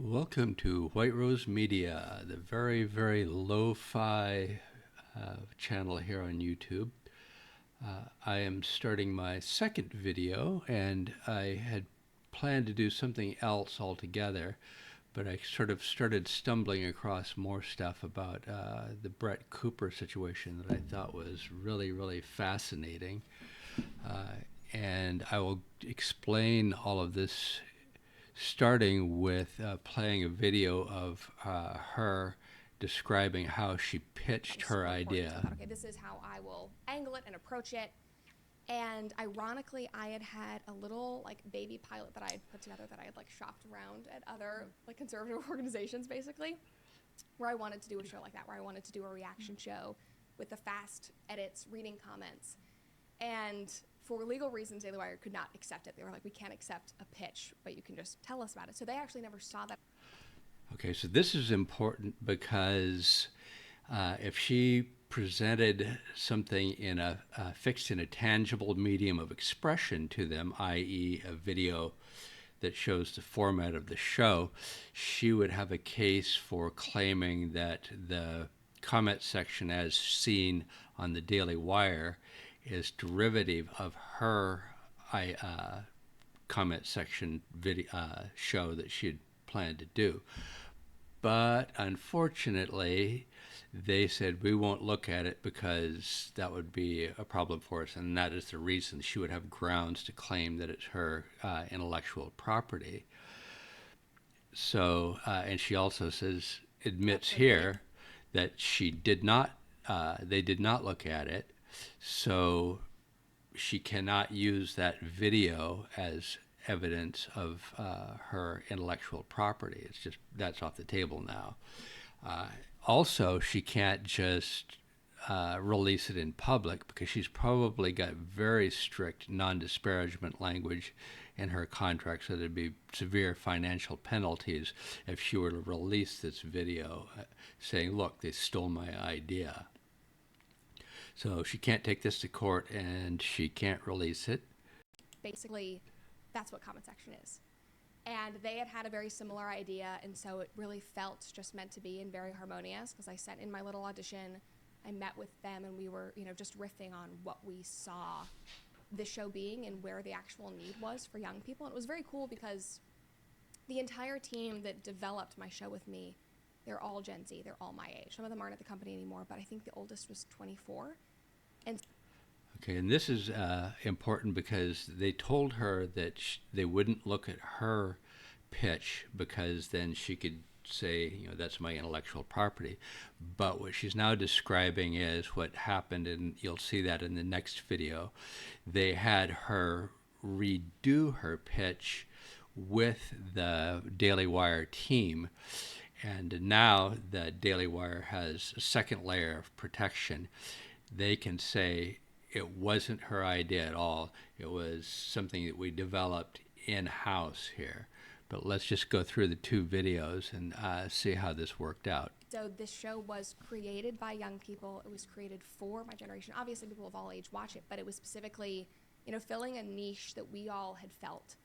Welcome to White Rose Media, the very, very lo-fi channel here on YouTube. I am starting my second video, and I had planned to do something else altogether, but I sort of started stumbling across more stuff about the Brett Cooper situation that I thought was really, really fascinating. And I will explain all of this starting with playing a video of her describing how she pitched her idea. Okay, this is how I will angle it and approach it. And ironically, I had a little baby pilot that I had put together that I had shopped around at other conservative organizations, basically, where I wanted to do a show like that, where I wanted to do a reaction show with the fast edits, reading comments. And for legal reasons, Daily Wire could not accept it. They were like, we can't accept a pitch, but you can just tell us about it. So they actually never saw that. Okay, so this is important because if she presented something in fixed in a tangible medium of expression to them, i.e. a video that shows the format of the show, she would have a case for claiming that the comment section as seen on the Daily Wire is derivative of her comment section video show that she had planned to do. But unfortunately, they said we won't look at it because that would be a problem for us, and that is the reason she would have grounds to claim that it's her intellectual property. So, and she also admits here that she did not, they did not look at it, so she cannot use that video as evidence of her intellectual property. It's just, that's off the table now. Also, she can't just release it in public because she's probably got very strict non-disparagement language in her contract, so there'd be severe financial penalties if she were to release this video saying, look, they stole my idea. So she can't take this to court and she can't release it. Basically, that's what comment section is. And they had a very similar idea, and so it really felt just meant to be and very harmonious because I sent in my little audition. I met with them, and we were, just riffing on what we saw the show being and where the actual need was for young people. And it was very cool because the entire team that developed my show with me, they're all Gen Z. They're all my age. Some of them aren't at the company anymore, but I think the oldest was 24. And okay, and this is important because they told her that they wouldn't look at her pitch because then she could say, that's my intellectual property. But what she's now describing is what happened, and you'll see that in the next video. They had her redo her pitch with the Daily Wire team, and now the Daily Wire has a second layer of protection. They can say it wasn't her idea at all. It was something that we developed in-house here. But let's just go through the two videos and see how this worked out. so this show was created by young people. It was created for my generation. Obviously, people of all age watch it, but it was specifically, filling a niche that we all had felt,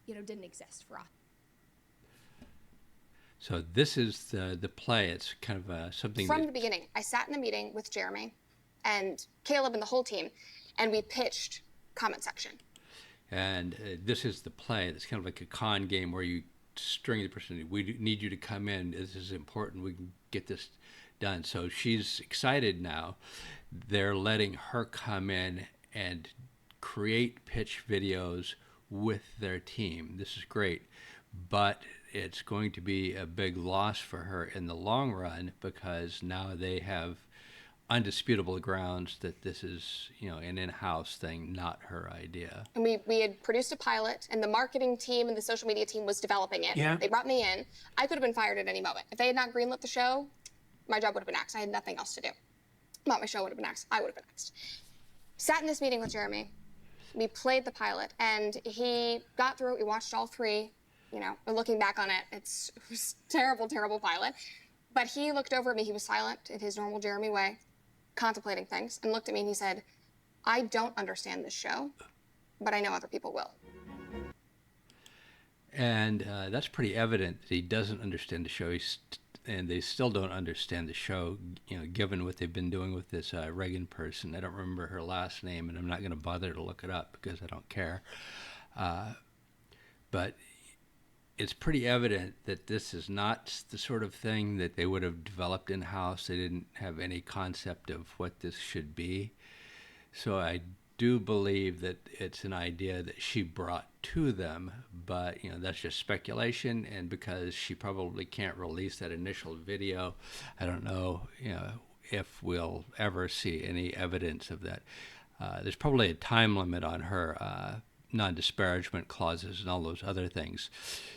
didn't exist for us. So this is the play. It's kind of something From the beginning, I sat in a meeting with Jeremy and Caleb and the whole team, and we pitched comment section. And this is the play. It's kind of like a con game where you string the person. We need you to come in. This is important. We can get this done. So she's excited now. They're letting her come in and create pitch videos with their team. This is great. But it's going to be a big loss for her in the long run because now they have undisputable grounds that this is, an in-house thing, not her idea. And we had produced a pilot, and the marketing team and the social media team was developing it. Yeah. They brought me in. I could have been fired at any moment. If they had not greenlit the show, my job would have been axed. I had nothing else to do. Not my show would have been axed. I would have been axed. Sat in this meeting with Jeremy. We played the pilot, and he got through it. We watched all three. Looking back on it, it was a terrible, terrible pilot. But he looked over at me. He was silent in his normal Jeremy way, contemplating things, and looked at me and he said, I don't understand this show, but I know other people will. And that's pretty evident that he doesn't understand the show. And they still don't understand the show, given what they've been doing with this Reagan person. I don't remember her last name, and I'm not going to bother to look it up because I don't care. But it's pretty evident that this is not the sort of thing that they would have developed in-house. They didn't have any concept of what this should be. So I do believe that it's an idea that she brought to them, but that's just speculation. And because she probably can't release that initial video, I don't know, if we'll ever see any evidence of that. There's probably a time limit on her non-disparagement clauses and all those other things,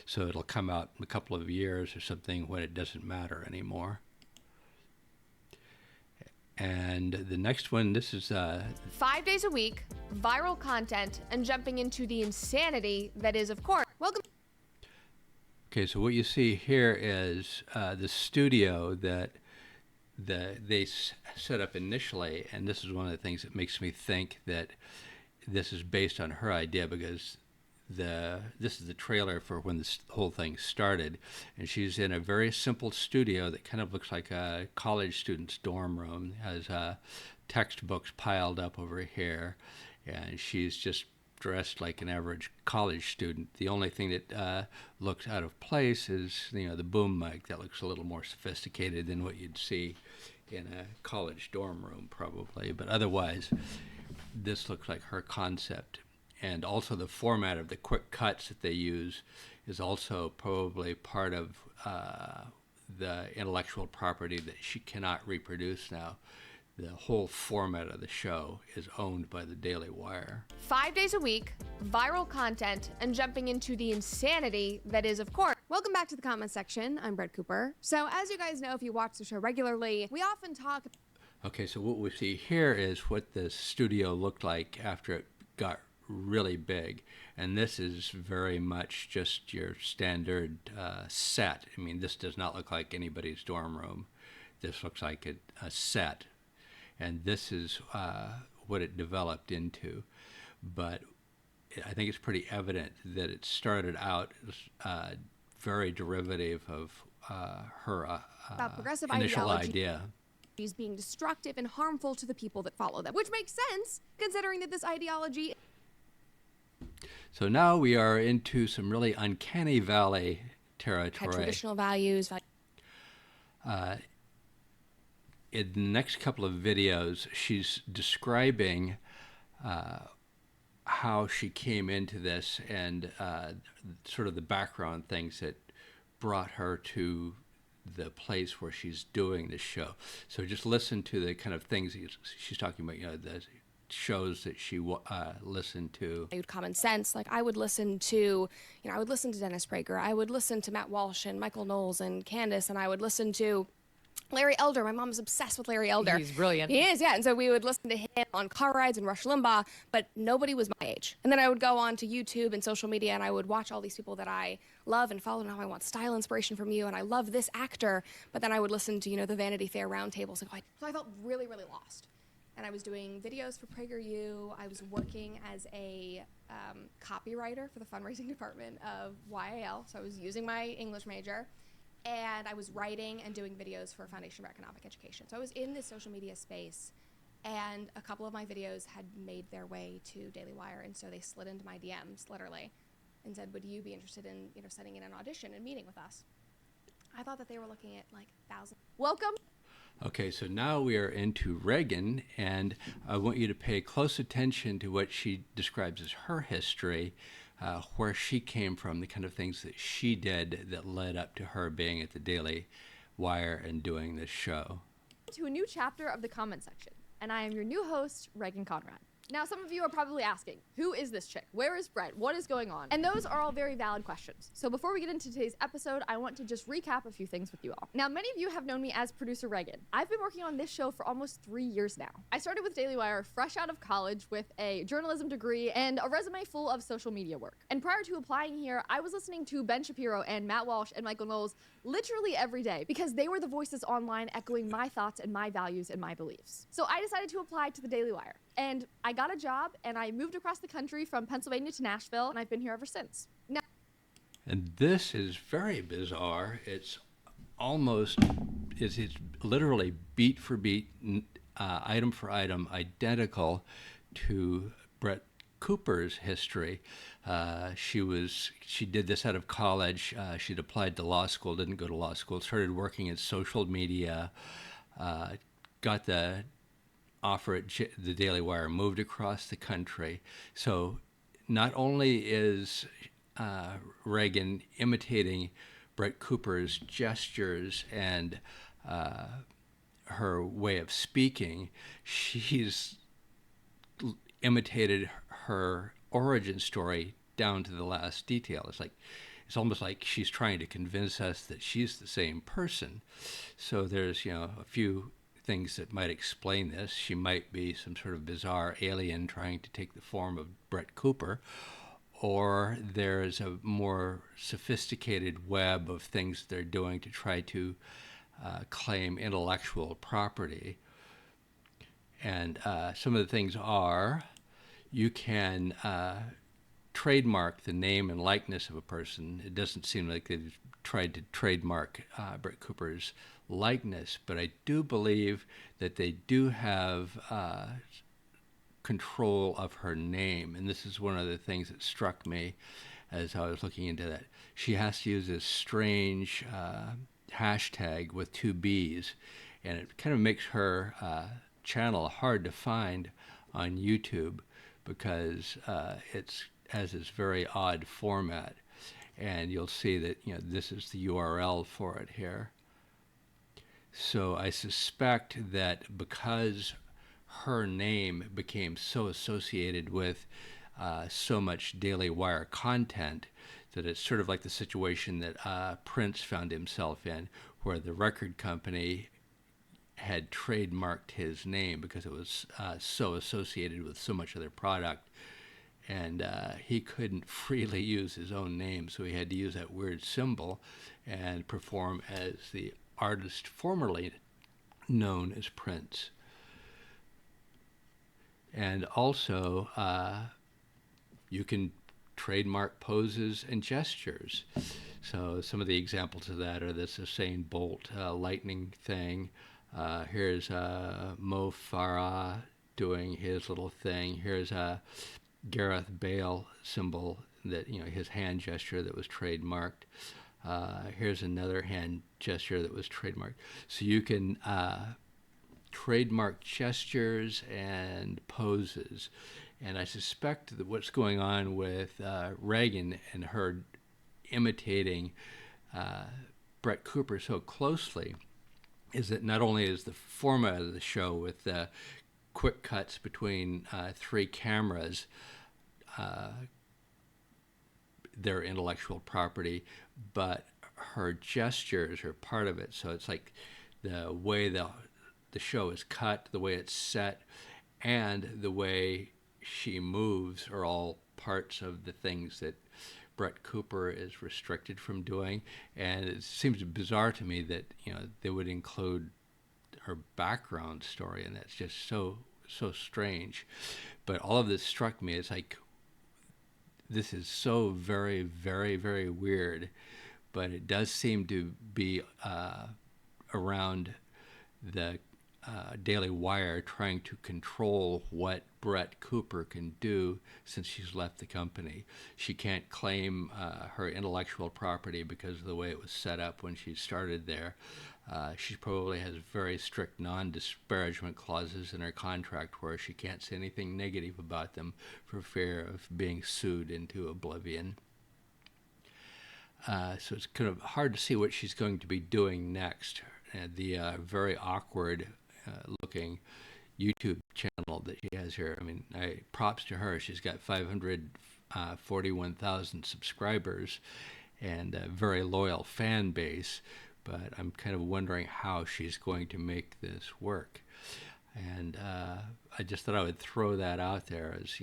so it'll come out in a couple of years or something when it doesn't matter anymore. And the next one, this is 5 days a week, viral content, and jumping into the insanity that is, of course, welcome. Okay, so what you see here is the studio that they set up initially, and this is one of the things that makes me think that this is based on her idea, because this is the trailer for when this whole thing started, and she's in a very simple studio that kind of looks like a college student's dorm room. It has textbooks piled up over here, and she's just dressed like an average college student. The only thing that looks out of place is the boom mic. That looks a little more sophisticated than what you'd see in a college dorm room probably, but otherwise this looks like her concept. And also the format of the quick cuts that they use is also probably part of the intellectual property that she cannot reproduce now. The whole format of the show is owned by the Daily Wire. 5 days a week, viral content, and jumping into the insanity that is, of course. Welcome back to the comment section. I'm Brett Cooper. So as you guys know, if you watch the show regularly, we often talk. Okay, so what we see here is what the studio looked like after it got really big, and this is very much just your standard set. I mean, this does not look like anybody's dorm room. This looks like a set, and this is what it developed into. But I think it's pretty evident that it started out very derivative of her Progressive initial ideology. idea. Being destructive and harmful to the people that follow them, which makes sense considering that this ideology. So now we are into some really uncanny valley territory. Traditional values. In the next couple of videos, she's describing how she came into this and sort of the background things that brought her to the place where she's doing this show. So just listen to the kind of things she's talking about, the shows that she listened to. Common sense. Like I would listen to Dennis Prager. I would listen to Matt Walsh and Michael Knowles and Candace, and I would listen to Larry Elder. My mom is obsessed with Larry Elder. He's brilliant. He is, yeah. And so we would listen to him on car rides and Rush Limbaugh, but nobody was my age. And then I would go on to YouTube and social media, and I would watch all these people that I love and follow. Now I want style inspiration from you, and I love this actor. But then I would listen to, the Vanity Fair roundtables. So I felt really, really lost. And I was doing videos for PragerU. I was working as a copywriter for the fundraising department of YAL. So I was using my English major. And I was writing and doing videos for Foundation for Economic Education. So I was in this social media space, and a couple of my videos had made their way to Daily Wire, and so they slid into my DMs, literally, and said, would you be interested in, sending in an audition and meeting with us? I thought that they were looking at like 1,000. Welcome. Okay, so now we are into Reagan, and I want you to pay close attention to what she describes as her history, where she came from, the kind of things that she did that led up to her being at the Daily Wire and doing this show. To a new chapter of the comment section, and I am your new host, Reagan Conrad. Now, some of you are probably asking, who is this chick? Where is Brett? What is going on? And those are all very valid questions. So before we get into today's episode, I want to just recap a few things with you all. Now, many of you have known me as producer Reagan. I've been working on this show for almost 3 years now. I started with Daily Wire fresh out of college with a journalism degree and a resume full of social media work. And prior to applying here, I was listening to Ben Shapiro and Matt Walsh and Michael Knowles literally every day because they were the voices online echoing my thoughts and my values and my beliefs. So I decided to apply to the Daily Wire. And I got a job, and I moved across the country from Pennsylvania to Nashville, and I've been here ever since. Now, And this is very bizarre. Almost, it's literally beat for beat, item for item, identical to Brett Cooper's history. She did this out of college. She'd applied to law school, didn't go to law school, started working in social media, got the offer at the Daily Wire, moved across the country. So not only is Reagan imitating Brett Cooper's gestures and her way of speaking, she's imitated her origin story down to the last detail. It's almost like she's trying to convince us that she's the same person. So there's, a few things that might explain this. She might be some sort of bizarre alien trying to take the form of Brett Cooper, or there's a more sophisticated web of things they're doing to try to claim intellectual property. And some of the things are, you can trademark the name and likeness of a person. It doesn't seem like they've tried to trademark Brett Cooper's likeness, but I do believe that they do have control of her name. And this is one of the things that struck me as I was looking into that. She has to use this strange hashtag with 2 B's, and it kind of makes her channel hard to find on YouTube because it has this very odd format. And you'll see that this is the URL for it here. So I suspect that because her name became so associated with so much Daily Wire content, that it's sort of like the situation that Prince found himself in, where the record company had trademarked his name because it was so associated with so much of their product. And he couldn't freely use his own name, so he had to use that weird symbol and perform as the artist formerly known as Prince. And also, you can trademark poses and gestures. So some of the examples of that are this Usain Bolt lightning thing. Here's Mo Farah doing his little thing. Here's Gareth Bale symbol that, his hand gesture that was trademarked. Here's another hand gesture that was trademarked. So you can trademark gestures and poses. And I suspect that what's going on with Reagan and her imitating Brett Cooper so closely is that not only is the format of the show with quick cuts between 3 cameras their intellectual property, but her gestures are part of it. So it's like the way the show is cut, the way it's set, and the way she moves are all parts of the things that Brett Cooper is restricted from doing. And it seems bizarre to me that they would include her background story, and that's just so strange. But all of this struck me as like, this is so very, very, very weird, but it does seem to be around the Daily Wire trying to control what Brett Cooper can do since she's left the company. She can't claim her intellectual property because of the way it was set up when she started there. She probably has very strict non-disparagement clauses in her contract where she can't say anything negative about them for fear of being sued into oblivion. So it's kind of hard to see what she's going to be doing next. The very awkward looking YouTube channel that she has here. I mean, props to her. She's got 541,000 subscribers and a very loyal fan base. But I'm kind of wondering how she's going to make this work. And I just thought I would throw that out there as,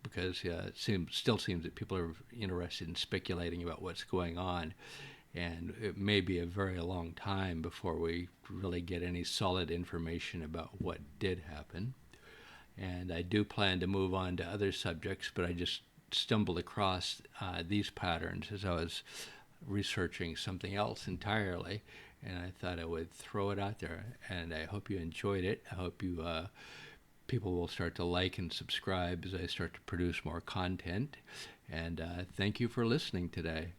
because it still seems that people are interested in speculating about what's going on. And it may be a very long time before we really get any solid information about what did happen. And I do plan to move on to other subjects, but I just stumbled across these patterns as I was researching something else entirely, and I thought I would throw it out there. And I hope you enjoyed it. I hope you people will start to like and subscribe as I start to produce more content. And thank you for listening today.